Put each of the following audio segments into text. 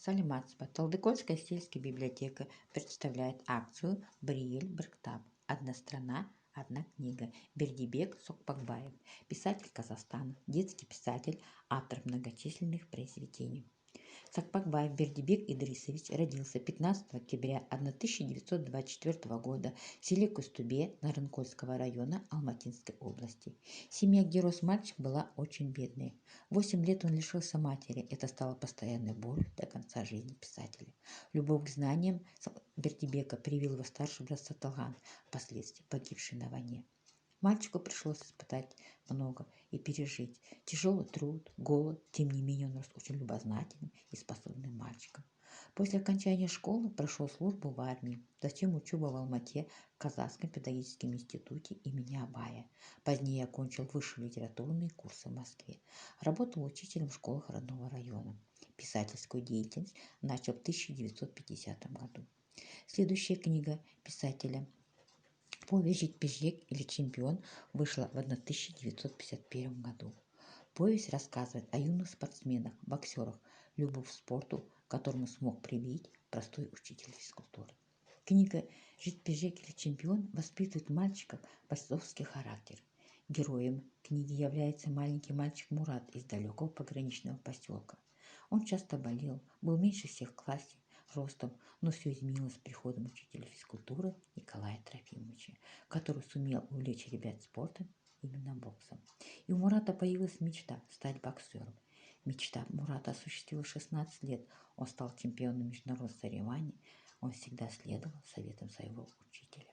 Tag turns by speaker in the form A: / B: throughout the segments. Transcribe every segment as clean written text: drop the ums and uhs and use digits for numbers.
A: Салиматова, Талдыкольская сельская библиотека представляет акцию «Бриэль Брктап. Одна страна, одна книга». Бердибек Сокпакбаев, писатель Казахстана, детский писатель, автор многочисленных произведений. Сокпакбаев Бердибек Идрисович родился 15 октября 1924 года в селе Кустубе Нарынкольского района Алматинской области. Семья, где рос мальчик, была очень бедной. 8 лет он лишился матери. Это стало постоянной болью до конца жизни писателя. Любовь к знаниям Бердибека привил его старший брат Сатылган, впоследствии погибший на войне. Мальчику пришлось испытать много и пережить тяжелый труд, голод. Тем не менее, он рос очень любознательным и способным мальчиком. После окончания школы прошел службу в армии, затем учебу в Алмате в Казахском педагогическом институте имени Абая. Позднее окончил высшие литературные курсы в Москве. Работал учителем в школах родного района. Писательскую деятельность начал в 1950 году. Следующая книга писателя «Повесть «Жить-пижек» или «Чемпион» вышла в 1951 году. Повесть рассказывает о юных спортсменах, боксерах, любовь к спорту, которому смог привить простой учитель физкультуры. Книга «Жить-пижек» или «Чемпион» воспитывает мальчиков бойцовский характер. Героем книги является маленький мальчик Мурат из далекого пограничного поселка. Он часто болел, был меньше всех в классе ростом, но все изменилось с приходом учителя физкультуры Николая Трофимовича, который сумел увлечь ребят спортом, именно боксом. И у Мурата появилась мечта стать боксером. Мечта Мурата осуществилась в 16 лет. Он стал чемпионом международных соревнований. Он всегда следовал советам своего учителя.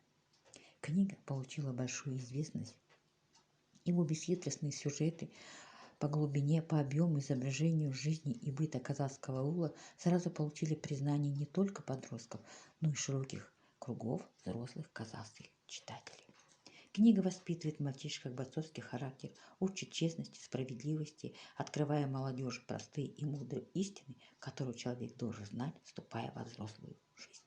A: Книга получила большую известность. Его бесхитростные сюжеты по глубине, по объему, изображению жизни и быта казахского аула сразу получили признание не только подростков, но и широких кругов взрослых казахских читателей. Книга воспитывает в мальчишках бойцовский характер, учит честности, справедливости, открывая молодежи простые и мудрые истины, которые человек должен знать, вступая во взрослую жизнь.